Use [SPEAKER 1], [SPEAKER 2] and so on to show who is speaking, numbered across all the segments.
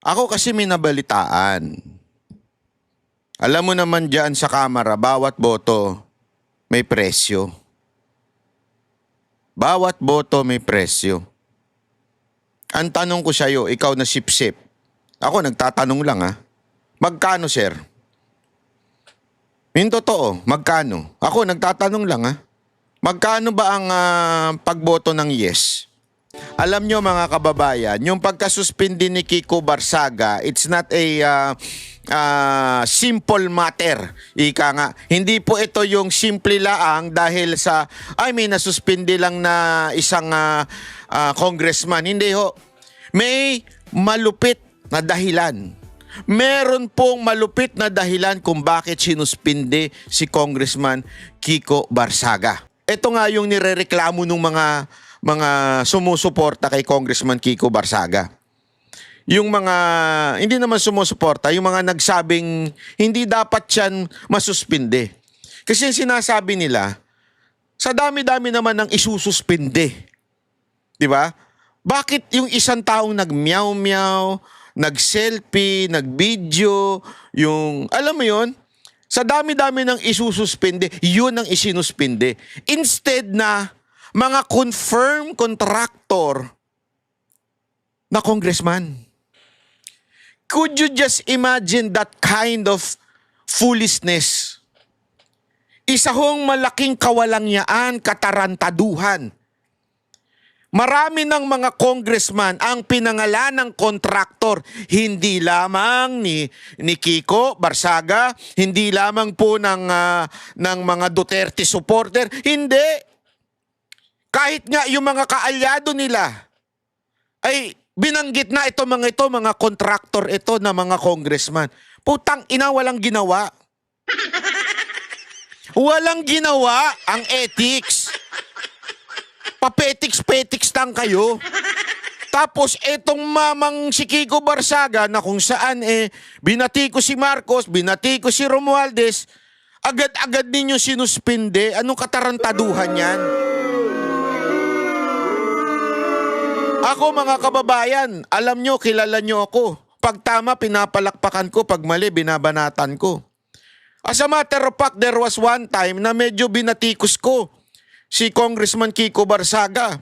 [SPEAKER 1] Ako kasi may nabalitaan. Alam mo naman dyan sa Kamara, bawat boto may presyo. Bawat boto may presyo. Ang tanong ko sa'yo, ikaw na sip-sip. Ako nagtatanong lang Magkano, sir? Yung totoo, magkano? Ako nagtatanong lang Magkano ba ang pagboto ng yes? Alam nyo mga kababayan, yung pagkasuspindi ni Kiko Barsaga, it's not a simple matter. Ika nga, hindi po ito yung simple laang dahil sa, may nasuspindi lang na isang congressman. Hindi ho. May malupit na dahilan. Meron pong malupit na dahilan kung bakit sinuspindi si Congressman Kiko Barsaga. Ito nga yung nirereklamo ng mga sumusuporta kay Congressman Kiko Barsaga. Yung mga, hindi naman sumusuporta, yung mga nagsabing hindi dapat yan masuspindi. Kasi yung sinasabi nila, sa dami-dami naman ng isususpindi. Di ba? Bakit yung isang taong nag-meow-meow, nag-selfie, nag-video, yung, alam mo yun, sa dami-dami ng isususpindi, yun ang isinuspindi. Instead na mga confirmed contractor na congressman. Could you just imagine that kind of foolishness? Isa hong malaking kawalangyaan, katarantaduhan. Marami ng mga congressman ang pinangalan ng kontraktor, hindi lamang ni Kiko Barsaga, hindi lamang po ng mga Duterte supporter, hindi. Kahit nga yung mga kaalyado nila ay binanggit na mga kontraktor ito na mga congressman. Putang ina, walang ginawa. Walang ginawa ang ethics. Papetiks-petiks lang kayo. Tapos etong mamang si Kiko Barsaga na kung saan binati ko si Marcos, binati ko si Romualdez, agad-agad ninyo sinuspinde. Anong katarantaduhan yan? Ako mga kababayan, alam nyo, kilala nyo ako. Pag tama, pinapalakpakan ko. Pag mali, binabanatan ko. As a matter of fact, there was one time na medyo binatikos ko si Congressman Kiko Barsaga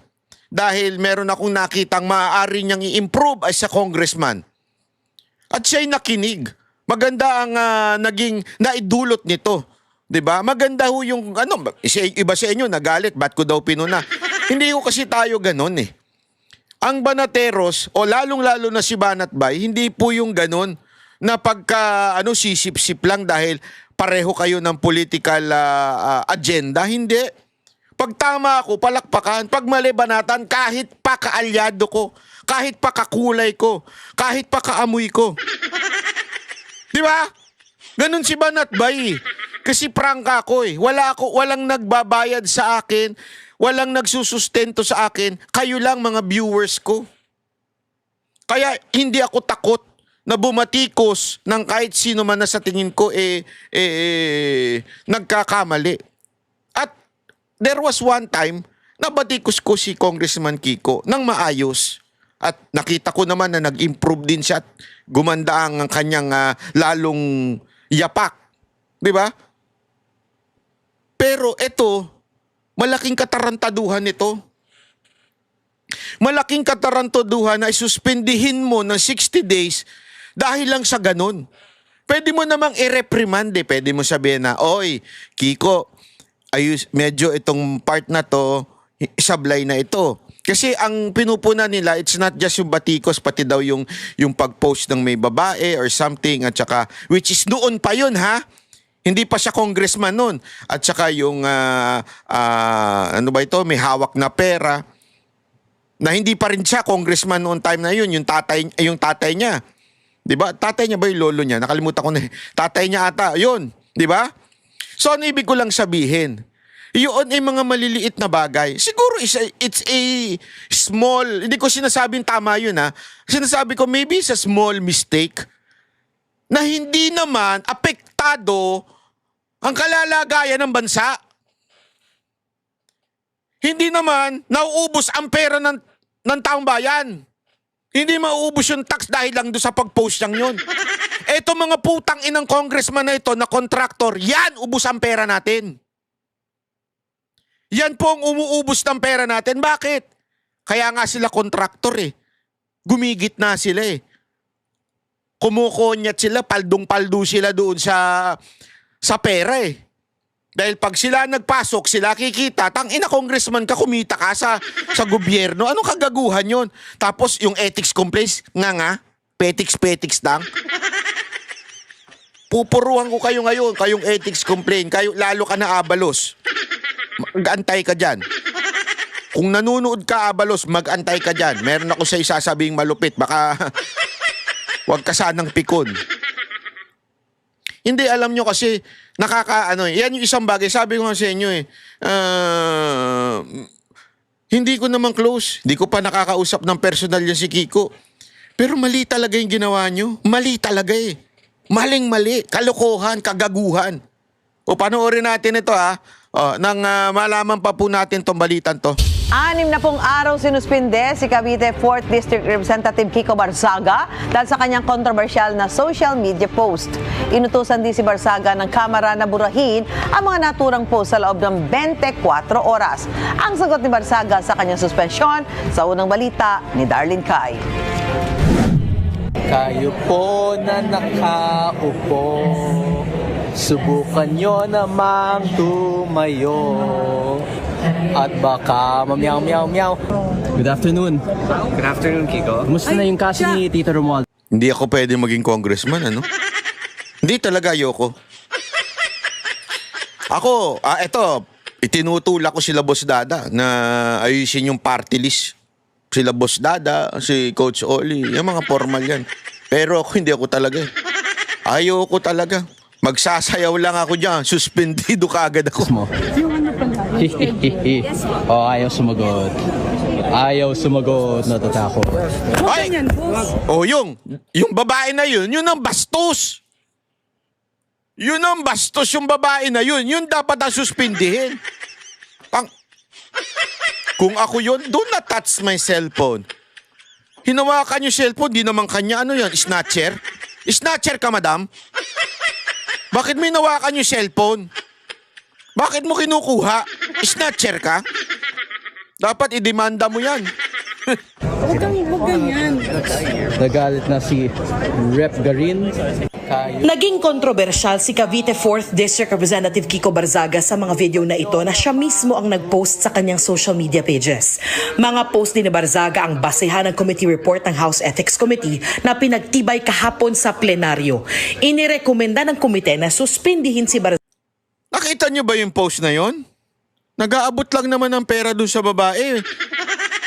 [SPEAKER 1] dahil meron akong nakitang maaari niyang i-improve as a congressman. At siya'y nakinig. Maganda ang naging naidulot nito. 'Di ba? Maganda ho yung iba sa inyo nagalit, ba't ko daw pinuna? Hindi ko kasi tayo ganun Ang Banateros o lalong-lalo na si Banatbay, hindi po yung ganun na pagka sisip-sip lang dahil pareho kayo ng political agenda. Hindi. Pag tama ako, palakpakan. Pag mali, banatan, kahit pa kaalyado ko, kahit pa kakulay ko, kahit pa kaamoy ko. Di ba? Ganun si Banatbay. Kasi prangka ko walang nagbabayad sa akin, walang nagsusustento sa akin, kayo lang mga viewers ko. Kaya hindi ako takot na bumatikos ng kahit sino man na sa tingin ko nagkakamali. At there was one time na batikos ko si Congressman Kiko ng maayos. At nakita ko naman na nag-improve din siya at gumanda ang kanyang lalong yapak. Di ba? Pero ito, malaking katarantaduhan ito. Malaking katarantaduhan na isuspendihin mo ng 60 days dahil lang sa ganun. Pwede mo namang i-reprimand Pwede mo sabihin na, oy, Kiko, medyo itong part na to, isablay na ito. Kasi ang pinupuna nila, it's not just yung batikos, pati daw yung pag-post ng may babae or something, at saka, which is noon pa yun Hindi pa siya congressman noon. At saka yung, may hawak na pera, na hindi pa rin siya congressman noon time na yun, yung tatay niya. 'Di ba? Tatay niya ba yung lolo niya? Nakalimutan ko na. Tatay niya ata, yun. 'Di ba? So, ano ibig ko lang sabihin? Yun ay mga maliliit na bagay. Siguro it's a small, hindi ko sinasabing tama yun Sinasabi ko maybe it's a small mistake na hindi naman apektado ang kalalagayan ng bansa. Hindi naman nauubos ang pera ng taong bayan. Hindi mauubos yung tax dahil lang doon sa pag-post niyang yun. Eto mga putang inang congressman na ito na contractor, yan ubos ang pera natin. Yan po ang umuubos ng pera natin. Bakit? Kaya nga sila contractor eh. Gumigit na sila eh. Kumukonyat sila, paldong-paldo sila doon sa pera eh. Dahil pag sila nagpasok, sila kikita, tangina congressman ka, kumita ka sa gobyerno. Anong kagaguhan yon? Tapos yung ethics complaints, nga, petiks lang. Pupuruhan ko kayo ngayon, kayong ethics complaint, kayo, lalo ka na Abalos. Mag-antay ka dyan. Kung nanonood ka Abalos, mag-antay ka dyan. Meron ako sa isasabing malupit, baka wag ka sanang pikon. Hindi, alam nyo kasi, yan yung isang bagay. Sabi ko nga sa inyo hindi ko naman close. Hindi ko pa nakakausap ng personal yan si Kiko. Pero mali talaga yung ginawa nyo. Mali talaga eh. Maling-mali. Kalokohan, kagaguhan. O panoorin natin ito nang malaman pa po natin tong balitan to.
[SPEAKER 2] 6 na pong araw sinuspinde si Cavite 4th District Representative Kiko Barzaga dahil sa kanyang kontrobersyal na social media post. Inutusan din si Barzaga ng Kamara na burahin ang mga naturang post sa loob ng 24 oras. Ang sagot ni Barzaga sa kanyang suspensyon sa unang balita ni Darlene Kai.
[SPEAKER 3] Kayo po na nakaupo, subukan nyo namang tumayo. At baka mamyaw-meow-meow.
[SPEAKER 4] Good afternoon.
[SPEAKER 5] Good afternoon, Kiko.
[SPEAKER 4] Kumusta na yung kaso ni Tito Romuald?
[SPEAKER 1] Hindi ako pwede maging congressman, ano? Hindi talaga ayoko. Ako, itinutulak ko sila Boss Dada na ayusin yung party list. Sila Boss Dada, si Coach Oli, yung mga formal yan. Pero ako, hindi ako talaga. Ayoko talaga. Magsasayaw lang ako dyan. Suspendido kaagad ako.
[SPEAKER 4] Ayaw sumagot. Ayaw sumagot. Natatakot.
[SPEAKER 1] Ay! Yung babae na yun ang bastos. Yun ang bastos yung babae na yun. Yun dapat ang suspindihin. Kung ako yun, do not touch my cellphone. Hinawakan yung cellphone, di naman kanya. Ano yun? Snatcher? Snatcher ka, madam? Bakit may nawakan yung cellphone? Bakit mo kinukuha? Snatcher ka? Dapat idemanda mo yan.
[SPEAKER 6] Huwag ganyan.
[SPEAKER 4] Nagalit na si Rep Garin.
[SPEAKER 7] Naging kontrobersyal si Cavite 4th District Representative Kiko Barzaga sa mga video na ito na siya mismo ang nag-post sa kanyang social media pages. Mga post din ni Barzaga ang basehan ng committee report ng House Ethics Committee na pinagtibay kahapon sa plenaryo. Inirekomenda ng komite na suspindihin si Barzaga.
[SPEAKER 1] Nakita niyo ba yung post na yon? Nag-aabot lang naman ng pera dun sa babae.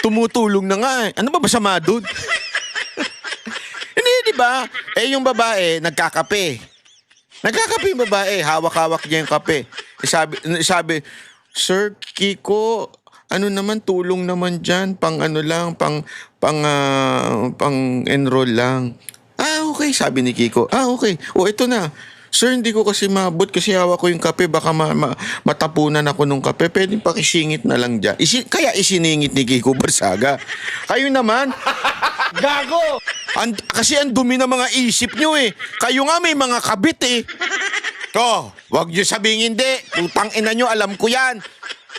[SPEAKER 1] Tumutulong na nga eh. Ano ba masama dun? Hindi, di ba? Yung babae, nagkakape. Nagkakape yung babae, hawak-hawak niya yung kape. Sabi, Sir Kiko, ano naman, tulong naman dyan, pang enroll lang. Okay, sabi ni Kiko. Okay, ito na. Sir, hindi ko kasi maabot kasi hawak ko yung kape. Baka matapunan ako nung kape. Pwedeng pakisingit na lang dyan. Kaya isiningit ni Kiko Barzaga. Kayo naman. Gago! Kasi ang dumi ng mga isip nyo eh. Kayo nga may mga kabit eh. Wag nyo sabing hindi. Putang ina nyo, alam ko yan.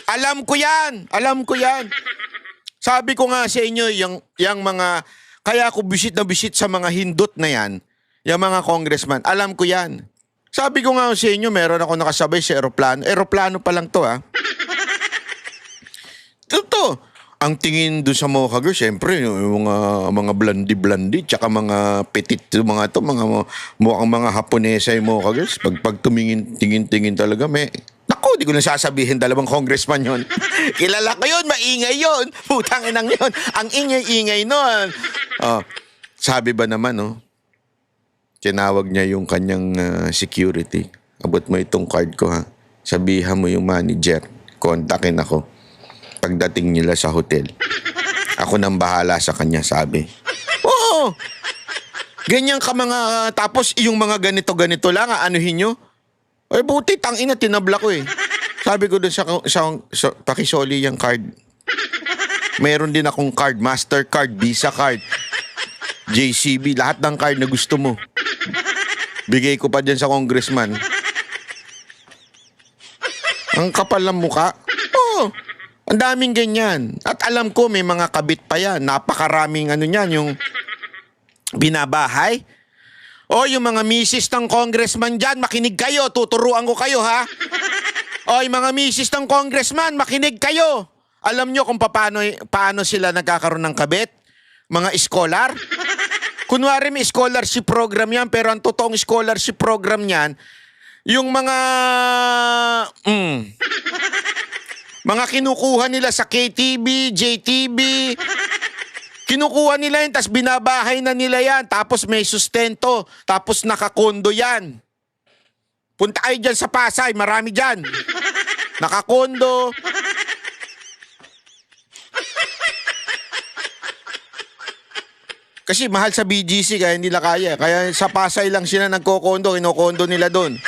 [SPEAKER 1] Alam ko yan. Sabi ko nga sa inyo, yung mga... Kaya ako bisit na bisit sa mga hindot na yan. Yung mga congressman. Alam ko yan. Sabi ko nga sa inyo, meron ako nakasabay sa aeroplano. Aeroplano pa lang to, Ito. Ang tingin doon sa mga girl, syempre, yung mga blondie-blondie, tsaka mga petit, mga mukhang mga Haponesa yung mga girls. Pag tingin talaga, naku, di ko na sasabihin, dalawang congressman yon. Kilala ko yun, maingay yun. Putang inang yun. Ang ingay-ingay nun. Sabi ba naman, tinawag niya yung kanyang security. Abot mo itong card ko, ha. Sabihan mo yung manager. Kontakin ako. Pagdating nila sa hotel. Ako nang bahala sa kanya, sabi. Oo! Ganyan ka mga... Tapos yung mga ganito-ganito lang, anuhin nyo. Ay, buti, tangina, tinabla ko eh. Sabi ko doon sa pakisoli yung card. Meron din akong card, Mastercard, Visa card. JCB, lahat ng card na gusto mo. Bigay ko pa dyan sa congressman. Ang kapal ng muka. Oo, ang daming ganyan. At alam ko may mga kabit pa yan. Napakaraming ano niyan, yung binabahay. O yung mga misis ng congressman dyan, makinig kayo. Tuturuan ko kayo, ha? O yung mga misis ng congressman, makinig kayo. Alam nyo kung paano sila nagkakaroon ng kabit? Mga scholar? Kunwari may scholarship program yan, pero ang totoong scholarship program yan, yung mga mga kinukuha nila sa KTV, JTV, kinukuha nila yan, tapos binabahay na nila yan, tapos may sustento, tapos nakakondo yan. Punta kayo dyan sa Pasay, marami dyan. Nakakondo. Kasi mahal sa BGC kaya hindi nila kaya. Kaya sa Pasay lang sila nagkokondo, kinokondo nila doon.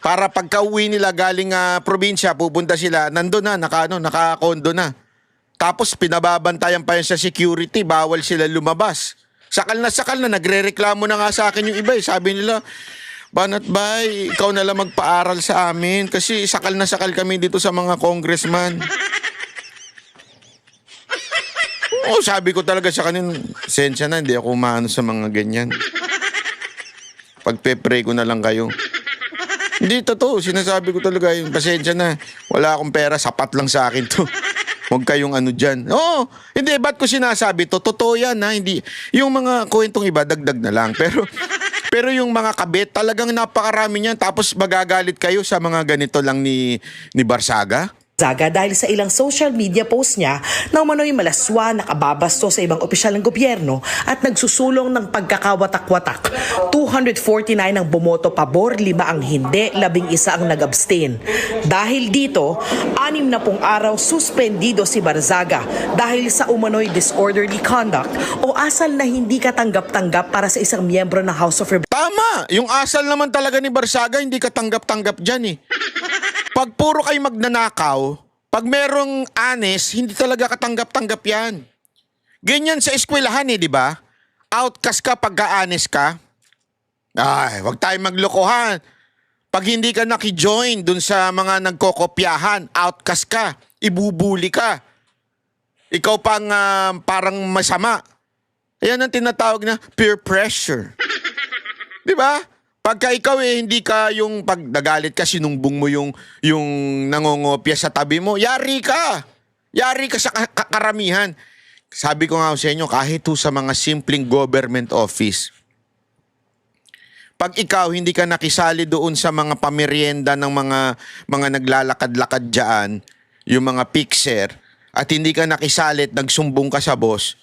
[SPEAKER 1] Para pagka-uwi nila galing probinsya, pupunta sila, nandun na, nakakondo na. Tapos pinababantayan pa yan sa security, bawal sila lumabas. Sakal na, nagre-reklamo na nga sa akin yung iba. Sabi nila, Banat Bay, ikaw na lang magpaaral sa amin kasi sakal na sakal kami dito sa mga congressman. Oo, sabi ko talaga sa kanina, sensya na, hindi ako umano sa mga ganyan. Pagpe-pray ko na lang kayo. Hindi, totoo, sinasabi ko talaga yung pasensya na. Wala akong pera, sapat lang sa akin to. Huwag kayong ano dyan. Oo, hindi, ba't ko sinasabi to? Totoo yan, ha? Hindi, yung mga kwentong iba, dagdag na lang. Pero yung mga kabit, talagang napakarami niyan. Tapos magagalit kayo sa mga ganito lang ni Barsaga.
[SPEAKER 7] Zaga dahil sa ilang social media post niya na umano'y malaswa, nakababasto sa ibang opisyal ng gobyerno at nagsusulong ng pagkakawatak-watak. 249 ang bumoto pabor, 5 ang hindi, 11 ang nag-abstain. Dahil dito, 6 na pong araw suspendido si Barzaga dahil sa umano'y disorderly conduct o asal na hindi katanggap-tanggap para sa isang miyembro ng House of Representatives.
[SPEAKER 1] Tama! Yung asal naman talaga ni Barsaga, hindi katanggap-tanggap dyan eh. Pag puro kayo magnanakaw, pag merong honest, hindi talaga katanggap-tanggap yan. Ganyan sa eskwelahan eh, di ba? Outcast ka pagka-honest ka. Ay, wag tayo maglokohan. Pag hindi ka naki-join dun sa mga nagkokopyahan, outcast ka, ibubuli ka. Ikaw pang parang masama. Ayan ang tinatawag na peer pressure. Di ba? Pagka ikaw hindi ka yung pag nagalit ka, sinumbong mo yung nangongopya sa tabi mo, yari ka. Yari ka sa karamihan. Sabi ko nga sa inyo, kahit sa mga simpleng government office, pag ikaw hindi ka nakisali doon sa mga pamerienda ng mga naglalakad-lakad dyan, yung mga fixer, at hindi ka nakisali at nagsumbong ka sa boss,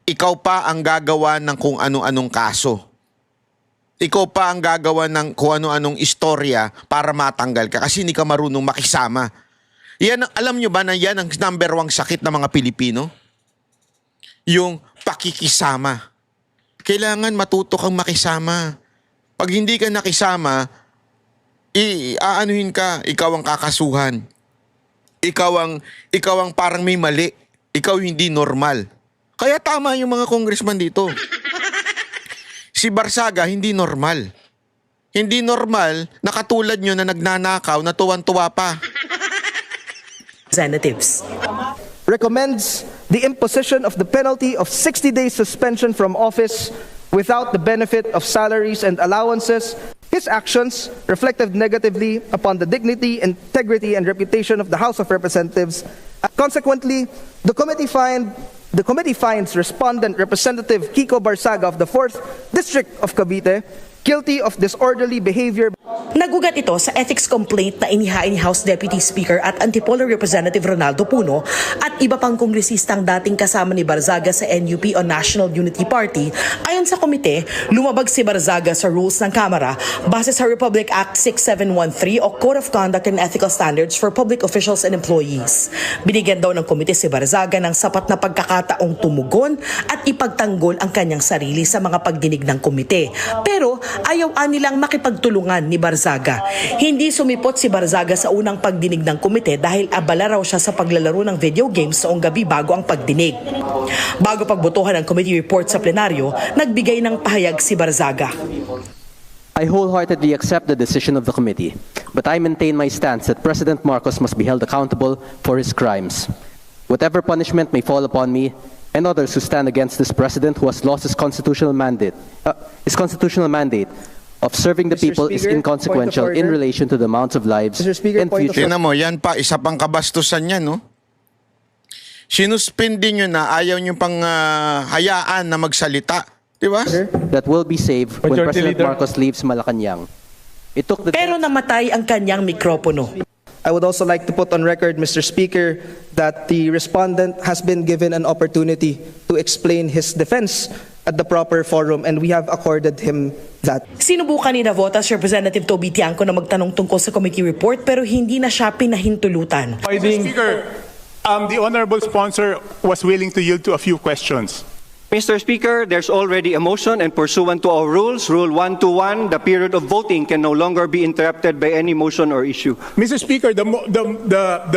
[SPEAKER 1] ikaw pa ang gagawa ng kung ano-anong kaso. Ikaw pa ang gagawa ng kung ano-anong istorya para matanggal ka kasi hindi ka marunong makisama. Yan, alam nyo ba na yan ang number 1 sakit ng mga Pilipino? Yung pakikisama. Kailangan matuto kang makisama. Pag hindi ka nakisama, aanuhin ka, ikaw ang kakasuhan. Ikaw ang parang may mali. Ikaw hindi normal. Kaya tama yung mga congressman dito. Si Barsaga, hindi normal. Hindi normal na katulad nyo na nagnanakaw na tuwan-tuwa pa.
[SPEAKER 7] Representatives.
[SPEAKER 5] Recommends the imposition of the penalty of 60 days suspension from office without the benefit of salaries and allowances. His actions reflected negatively upon the dignity, integrity, and reputation of the House of Representatives. Consequently, the committee finds Respondent Representative Kiko Barsaga of the 4th District of Cavite guilty of disorderly behavior.
[SPEAKER 7] Nagugat ito sa ethics complaint na inihain ni House Deputy Speaker at Antipolo Representative Ronaldo Puno at iba pang kongresistang dating kasama ni Barzaga sa NUP o National Unity Party. Ayon sa komite, lumabag si Barzaga sa rules ng Kamara base sa Republic Act 6713 o Code of Conduct and Ethical Standards for Public Officials and Employees. Binigyan daw ng komite si Barzaga ng sapat na pagkakataong tumugon at ipagtanggol ang kanyang sarili sa mga pagdinig ng komite. Pero ayaw nilang makipagtulungan ni Barzaga Barzaga. Hindi sumipot si Barzaga sa unang pagdinig ng komite dahil abala raw siya sa paglalaro ng video games noong gabi bago ang pagdinig. Bago pagbotohan ng committee report sa plenaryo, nagbigay ng pahayag si Barzaga.
[SPEAKER 8] I wholeheartedly accept the decision of the committee, but I maintain my stance that President Marcos must be held accountable for his crimes. Whatever punishment may fall upon me and others who stand against this president who has lost his constitutional mandate of serving the
[SPEAKER 5] Mr.
[SPEAKER 8] people is
[SPEAKER 5] Speaker,
[SPEAKER 8] inconsequential
[SPEAKER 5] point of
[SPEAKER 8] in
[SPEAKER 5] order.
[SPEAKER 8] relation to the amounts of lives
[SPEAKER 5] Mr. Speaker,
[SPEAKER 8] and
[SPEAKER 5] point of
[SPEAKER 8] future.
[SPEAKER 1] Tingnan mo, yan pa, isa pang kabastusan yan, no? Sinuspindi nyo na ayaw nyo pang hayaan na magsalita. Di ba?
[SPEAKER 8] That will be saved when
[SPEAKER 3] Majority
[SPEAKER 8] President
[SPEAKER 3] Leader.
[SPEAKER 8] Marcos leaves Malacanang. It took the
[SPEAKER 7] Pero namatay ang kanyang mikropono.
[SPEAKER 5] I would also like to put on record, Mr. Speaker, that the respondent has been given an opportunity to explain his defense at the proper forum, and we have accorded him that.
[SPEAKER 7] Sinubukan ni Navotas Representative Toby Tiangco na magtanong tungkol sa committee report pero hindi na siya pinahintulutan.
[SPEAKER 9] Mr. Speaker, the honorable sponsor was willing to yield to a few questions.
[SPEAKER 10] Mr. Speaker, there's already a motion, and pursuant to our rules, Rule 121, the period of voting can no longer be interrupted by any motion or issue.
[SPEAKER 9] Mr. Speaker, the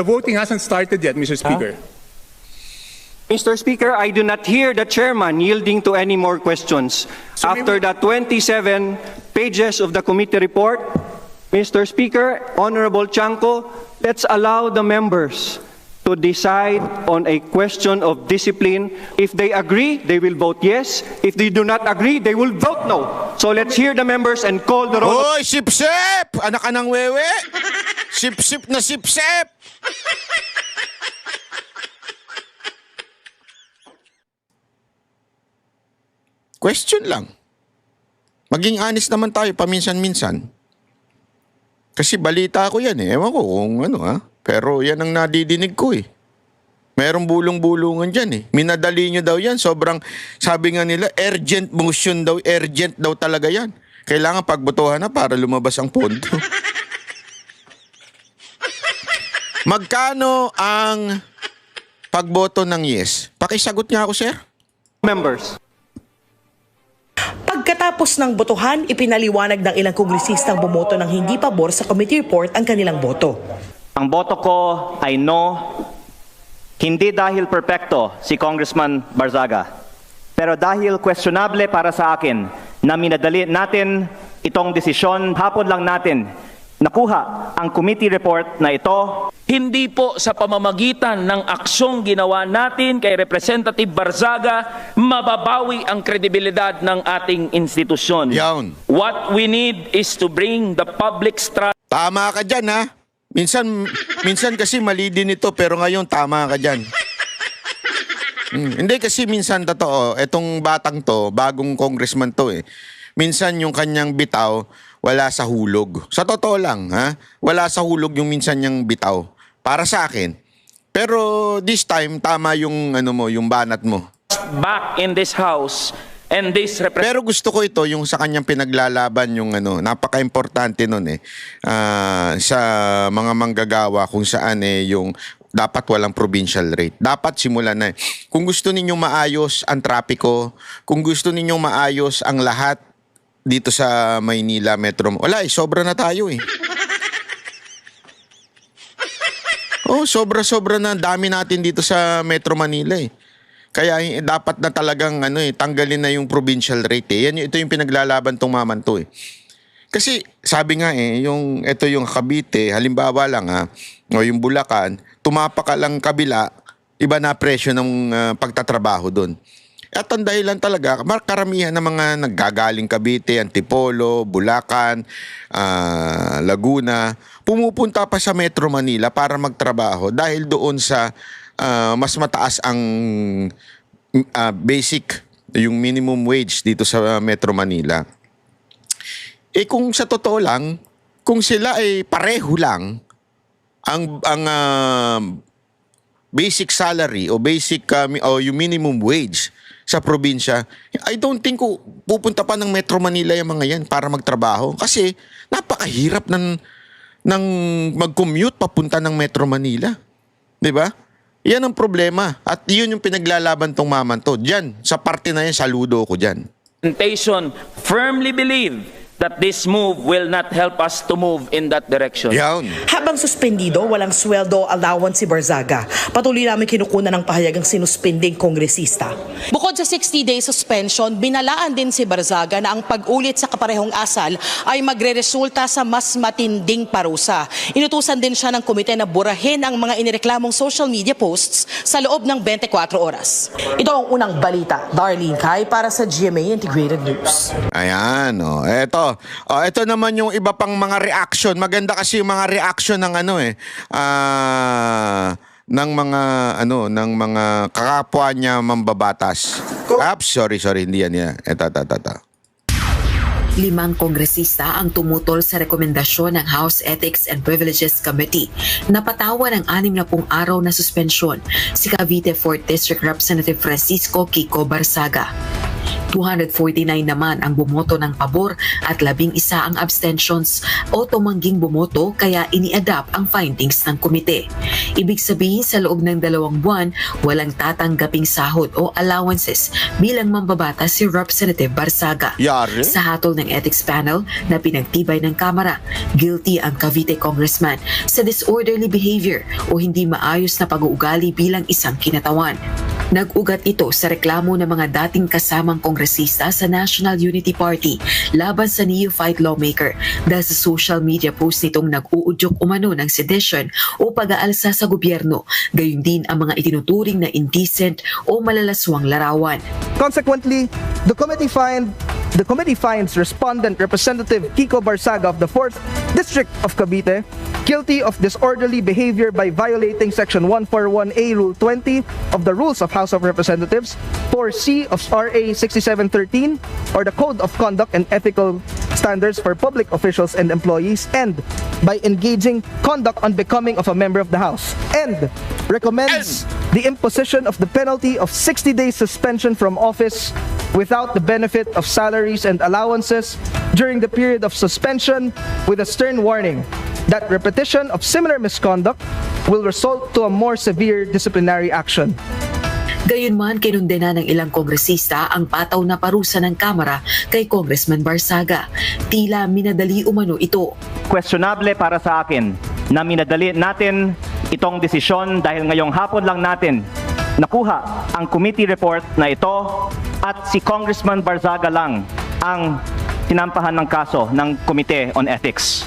[SPEAKER 9] voting hasn't started yet, Mr. Speaker.
[SPEAKER 10] Mr. Speaker, I do not hear the chairman yielding to any more questions. After the 27 pages of the committee report, Mr. Speaker, Honorable Chanco, let's allow the members to decide on a question of discipline. If they agree, they will vote yes. If they do not agree, they will vote no. So let's hear the members and call the roll.
[SPEAKER 1] Hoy, sip-sip! Anak ka ng wewe! Sip-sip na sip-sip! Question lang. Maging honest naman tayo paminsan-minsan. Kasi balita ko yan eh. Ewan ko kung ano ha. Pero yan ang nadidinig ko eh. Merong bulong-bulungan dyan eh. Minadali nyo daw yan. Sobrang, sabi nga nila, urgent motion daw. Urgent daw talaga yan. Kailangan pagbotohan na para lumabas ang pondo. Magkano ang pagboto ng yes? Pakisagot nga ako, sir.
[SPEAKER 10] Members.
[SPEAKER 7] Pagkatapos ng botohan, ipinaliwanag ng ilang kongresistang bumoto ng hindi pabor sa committee report ang kanilang boto.
[SPEAKER 11] Ang boto ko ay no, hindi dahil perpekto si Congressman Barzaga, pero dahil questionable para sa akin na minadali natin itong desisyon, hapon lang natin nakuha ang committee report na ito.
[SPEAKER 12] Hindi po sa pamamagitan ng aksyong ginawa natin kay Representative Barzaga mababawi ang kredibilidad ng ating institusyon.
[SPEAKER 1] Yawn.
[SPEAKER 12] What we need is to bring the public's trust.
[SPEAKER 1] Tama ka dyan ha. Minsan kasi mali din ito pero ngayon tama ka dyan. Hindi kasi minsan totoo, etong batang to, bagong congressman to eh. Minsan yung kanyang bitaw, wala sa hulog. Sa totoo lang, ha? Wala sa hulog yung minsan niyang bitaw. Para sa akin. Pero this time, tama yung, ano mo, yung banat mo.
[SPEAKER 12] Back in this house and this
[SPEAKER 1] Pero gusto ko ito, yung sa kanyang pinaglalaban, yung ano, napaka-importante nun eh. Sa mga manggagawa kung saan eh, yung dapat walang provincial rate. Dapat simulan na eh. Kung gusto ninyong maayos ang trapiko, kung gusto ninyong maayos ang lahat dito sa Maynila Metro, wala eh, sobra na tayo eh. Oh, sobra-sobra na dami natin dito sa Metro Manila eh. Kaya dapat na talagang ano eh, tanggalin na yung provincial rate eh. Ito yung pinaglalaban tong maman to eh. Kasi sabi nga eh, ito yung Cavite, halimbawa lang ha, o yung Bulacan, tumapak ka lang kabila, iba na presyo ng pagtatrabaho doon. At ang dahilan talaga, karamihan ng mga naggagaling Cavite, Antipolo, Bulacan, Laguna, pumupunta pa sa Metro Manila para magtrabaho dahil doon sa mas mataas ang basic, yung minimum wage dito sa Metro Manila. Eh kung sa totoo lang, kung sila ay pareho lang, ang basic salary o basic o yung minimum wage sa probinsya, I don't think pupunta pa ng Metro Manila yung mga yan para magtrabaho. Kasi napakahirap ng mag-commute papunta ng Metro Manila. 'Di ba? Yan ang problema. At yun yung pinaglalaban tong maman to. Diyan, sa parte na yan, saludo ko dyan.
[SPEAKER 12] Firmly believe that this move will not help us to move in that direction.
[SPEAKER 1] Yan.
[SPEAKER 7] Habang suspendido, walang sweldo allowance si Barzaga. Patuloy namin kinukunan ng pahayagang sinuspending kongresista. Bukod sa 60-day suspension, binalaan din si Barzaga na ang pag-ulit sa kaparehong asal ay magre-resulta sa mas matinding parusa. Inutusan din siya ng komite na burahin ang mga inireklamong social media posts sa loob ng 24 oras. Ito ang unang balita. Darlene Kai para sa GMA Integrated News.
[SPEAKER 1] Ayan, ito naman yung iba pang mga reaction. Maganda kasi yung mga reaction ng ng mga kakapwa niya mambabatas. Sorry, hindi yan. Ito.
[SPEAKER 13] 5 kongresista ang tumutol sa rekomendasyon ng House Ethics and Privileges Committee na patawan ng 60 araw na suspensyon si Cavite 4th District Representative Francisco Kiko Barzaga. 249 naman ang bumoto ng pabor at 11 ang abstentions o tumangging bumoto kaya ini-adapt ang findings ng komite. Ibig sabihin sa loob ng 2 buwan, walang tatanggaping sahod o allowances bilang mambabatas si Representative Barzaga.
[SPEAKER 1] Yari?
[SPEAKER 13] Sa hatol ng ethics panel na pinagtibay ng Kamara, guilty ang Cavite congressman sa disorderly behavior o hindi maayos na pag-uugali bilang isang kinatawan. Nag-ugat ito sa reklamo ng mga dating kasamang kongresista sa National Unity Party laban sa neophyte lawmaker dahil sa social media post nitong nag-uudyok umano ng sedition o pag-aalsa sa gobyerno, gayon din ang mga itinuturing na indecent o malalaswang larawan.
[SPEAKER 5] Consequently, the committee finds respondent Representative Kiko Barzaga of the 4th District of Cavite guilty of disorderly behavior by violating Section 141A Rule 20 of the Rules of House of Representatives, 4C of RA 6713, or the Code of Conduct and Ethical Standards for Public Officials and Employees, and by engaging conduct unbecoming of a member of the House, and recommends the imposition of the penalty of 60 days suspension from office without the benefit of salaries and allowances during the period of suspension, with a stern warning that repetition of similar misconduct will result to a more severe disciplinary action.
[SPEAKER 13] Gayunman, kinundena ng ilang kongresista ang pataw na parusa ng Kamara kay Congressman Barzaga. Tila minadali umano ito.
[SPEAKER 11] Questionable para sa akin na minadali natin itong desisyon dahil ngayong hapon lang natin nakuha ang committee report na ito at si Congressman Barzaga lang ang tinampahan ng kaso ng Committee on Ethics.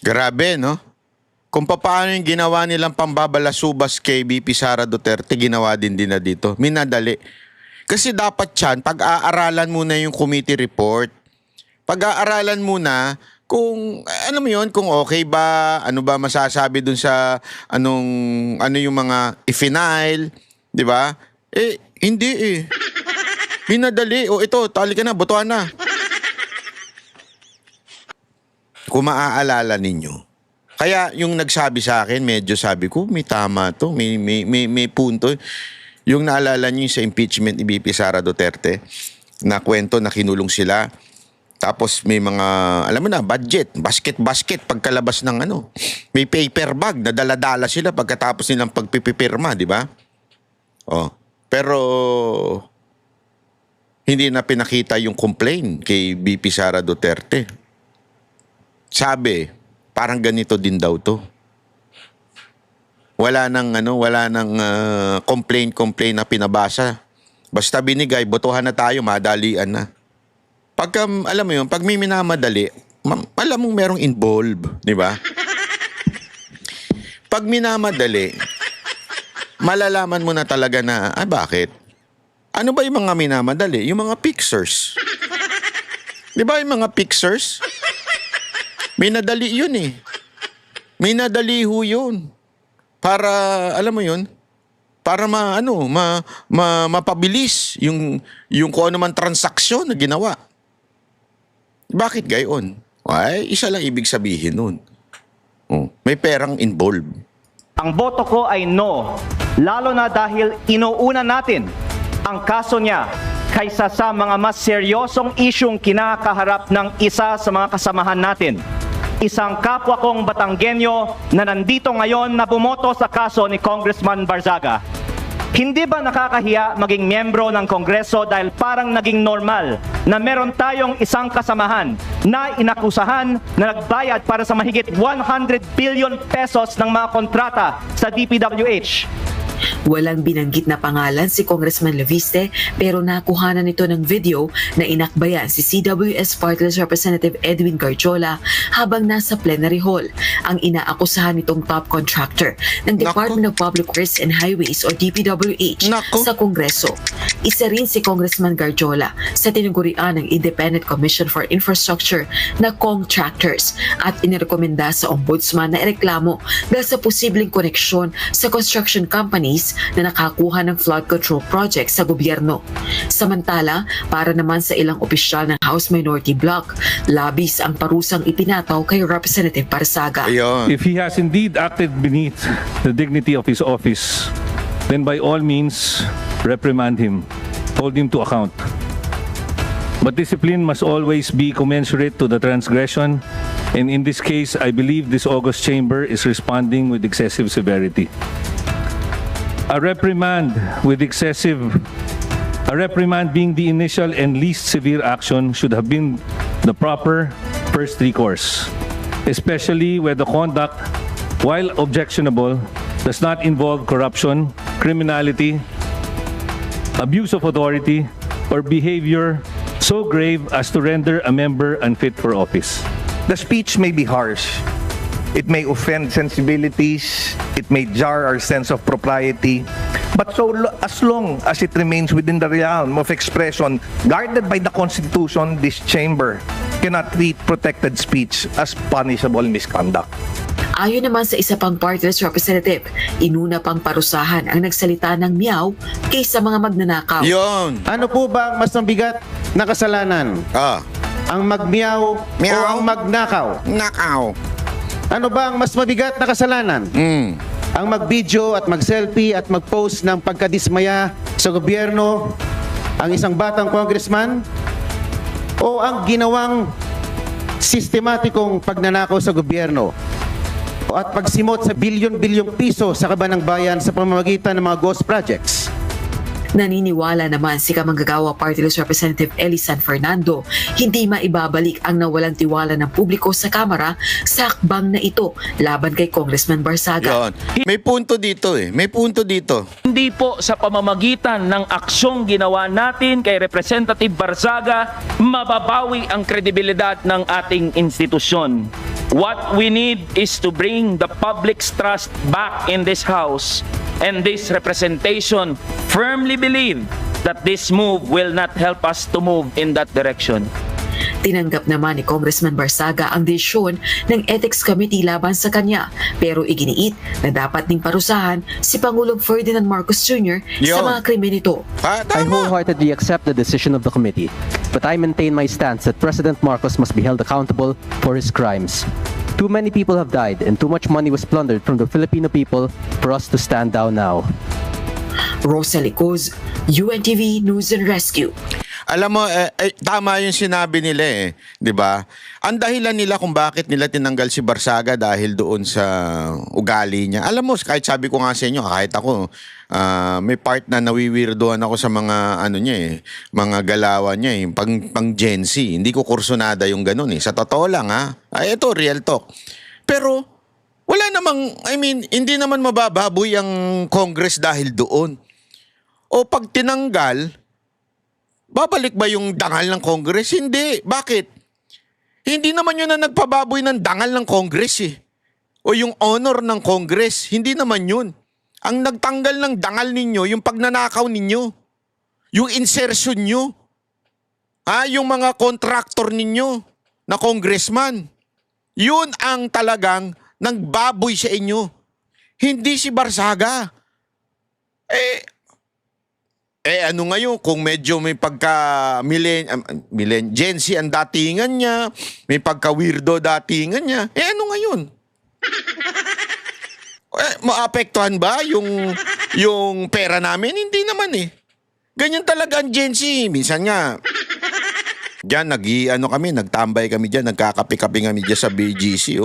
[SPEAKER 1] Grabe, no? Kung paano yung ginawa nilang pambabalasubas kay BP Sara Duterte, ginawa din na dito. Minadali. Kasi dapat yan, pag-aaralan muna yung committee report. Pag-aaralan muna kung, ano mo yun, kung okay ba, ano ba masasabi dun sa, ano yung mga i-final, di ba? Hindi Minadali. O ito, tali ka na, botohan na. Kung maaalala ninyo. Kaya yung nagsabi sa akin, medyo sabi ko, may tama to, may punto. Yung naalala niyo sa impeachment ni BP Sara Duterte, na kwento na kinulong sila. Tapos may mga, alam mo na, basket pagkalabas ng may paper bag na dala-dala sila pagkatapos nilang pagpipipirma, di ba? Pero hindi na pinakita yung complaint kay BP Sara Duterte. Sabi, parang ganito din daw to. Wala nang complaint na pinabasa. Basta binigay, botohan na tayo, madalian na. Pagka, alam mo yun, pag may minamadali, alam mong merong involved, di ba? Pag minamadali, malalaman mo na talaga na, bakit? Ano ba yung mga minamadali? Yung mga pictures. Di ba yung mga pictures? Minadali yun eh. Minadali ho yun. Para, alam mo yun, para mapabilis yung kung ano man transaksyon na ginawa. Bakit gayon? Ay, isa lang ibig sabihin nun. May perang involved.
[SPEAKER 11] Ang boto ko ay no, lalo na dahil inuuna natin ang kaso niya kaysa sa mga mas seryosong isyong kinakaharap ng isa sa mga kasamahan natin. Isang kapwa kong Batanggenyo na nandito ngayon na bumoto sa kaso ni Congressman Barzaga. Hindi ba nakakahiya maging miyembro ng Kongreso dahil parang naging normal na meron tayong isang kasamahan na inakusahan na nagbayad para sa mahigit 100 billion pesos ng mga kontrata sa DPWH?
[SPEAKER 13] Walang binanggit na pangalan si Congressman Leviste pero nakuhanan nito ng video na inakbayan si CWS Party List Representative Edwin Garjola habang nasa plenary hall. Ang inaakusahan nitong top contractor ng Department of Public Works and Highways o DPWH sa Kongreso. Isa rin si Congressman Garjola sa tinagurian ng Independent Commission for Infrastructure na contractors at inirekomenda sa Ombudsman na ireklamo dahil sa posibleng koneksyon sa construction companies na nakakuha ng flood control project sa gobyerno. Samantala, para naman sa ilang opisyal ng House Minority Bloc, labis ang parusang ipinataw kay Representative Barzaga.
[SPEAKER 14] If he has indeed acted beneath the dignity of his office, then by all means, reprimand him, hold him to account. But discipline must always be commensurate to the transgression, and in this case, I believe this august chamber is responding with excessive severity. A reprimand being the initial and least severe action should have been the proper first recourse, especially where the conduct, while objectionable, does not involve corruption, criminality, abuse of authority, or behavior so grave as to render a member unfit for office.
[SPEAKER 15] The speech may be harsh. It may offend sensibilities, it may jar our sense of propriety, but as long as it remains within the realm of expression guarded by the Constitution, this chamber cannot treat protected speech as punishable misconduct.
[SPEAKER 13] Ayon naman sa isa pang party list representative, inuna pang parusahan ang nagsalita ng meow kaysa mga magnanakaw.
[SPEAKER 16] Ano po ba ang mas mabigat na kasalanan? Ang magmeow o ang magnakaw? Nakaw. Ano ba ang mas mabigat na kasalanan? Ang mag-video at mag-selfie at mag-post ng pagkadismaya sa gobyerno ang isang batang congressman? O ang ginawang sistematikong pagnanakaw sa gobyerno? O at pagsimot sa bilyon-bilyong piso sa kaban ng bayan sa pamamagitan ng mga ghost projects?
[SPEAKER 13] Naniniwala naman si kamanggagawa Party List Representative Eli San Fernando hindi maibabalik ang nawalang tiwala ng publiko sa Kamara sa akbang na ito laban kay Congressman Barzaga.
[SPEAKER 1] May punto dito May punto dito.
[SPEAKER 12] Hindi po sa pamamagitan ng aksyong ginawa natin kay Representative Barzaga mababawi ang kredibilidad ng ating institusyon. What we need is to bring the public's trust back in this House, and this representation firmly believe that this move will not help us to move in that direction.
[SPEAKER 13] Tinanggap naman ni Congressman Barzaga ang desisyon ng Ethics Committee laban sa kanya pero iginiit na dapat ding parusahan si Pangulong Ferdinand Marcos Jr. sa mga krimen nito.
[SPEAKER 8] I wholeheartedly accept the decision of the committee, but I maintain my stance that President Marcos must be held accountable for his crimes. Too many people have died and too much money was plundered from the Filipino people for us to stand down now.
[SPEAKER 13] Rosalie Coz, UNTV News and Rescue.
[SPEAKER 1] Alam mo, tama yung sinabi nila 'di ba? Ang dahilan nila kung bakit nila tinanggal si Barzaga dahil doon sa ugali niya. Alam mo, kahit sabi ko nga sa inyo, kahit ako, may part na nawiwirdoan ako sa mga mga galawan niya pang Gen Z. Hindi ko kursunada yung ganun Sa totoo lang ito real talk. Pero wala namang, hindi naman mabababoy ang Congress dahil doon. O pag tinanggal, babalik ba yung dangal ng Congress? Hindi. Bakit? Hindi naman yun na nagpababoy ng dangal ng Congress O yung honor ng Congress. Hindi naman yun. Ang nagtanggal ng dangal ninyo, yung pagnanakaw ninyo. Yung insertion nyo. Yung mga contractor ninyo na congressman. Yun ang talagang nagbaboy sa inyo. Hindi si Barzaga. Ano ngayon, kung medyo may pagka Gen Z ang datingan niya, may pagka-weirdo datingan niya, ano ngayon? Maapektuhan ba yung pera namin? Hindi naman Ganyan talaga ang Gen Z. Minsan nga, diyan, nagtambay kami diyan, nagkakape-kape kami diyan sa BGC,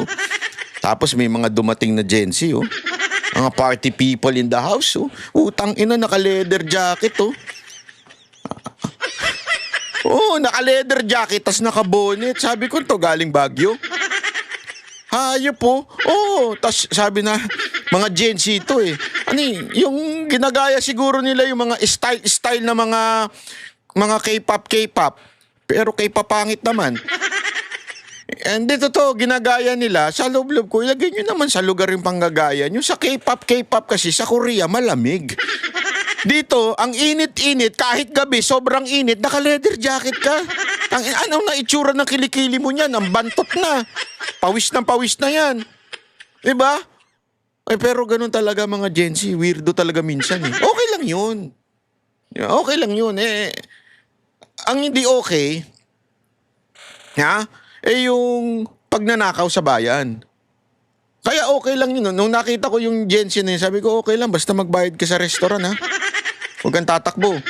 [SPEAKER 1] Tapos may mga dumating na Gen Z, Mga party people in the house, oh. Utang ina, naka-leather jacket, oh. Oh, naka-leather jacket, tas naka-bonnet. Sabi ko, to galing Baguio. Hayop po. Oh, tas sabi na, mga Gen Z to eh. Yung ginagaya siguro nila yung mga style na mga K-pop. Pero K-pop pangit naman. And dito to, ginagaya nila, sa loob-loob ko, ilagay nyo naman sa lugar yung panggagaya nyo. Sa K-pop kasi, sa Korea, malamig. Dito, ang init-init, kahit gabi, sobrang init, naka-leather jacket ka. Anong na itsura ng kilikili mo niyan? Ang bantot na. Pawis na yan. Diba? Pero ganun talaga mga Gen Z. Weirdo talaga minsan eh. Okay lang yun. Okay lang yun eh. Ang hindi okay, yung pagnanakaw sa bayan. Kaya okay lang yun. Nung nakita ko yung Gen Z na yun, sabi ko okay lang, basta magbayad ka sa restaurant ha. Huwag kang tatakbo.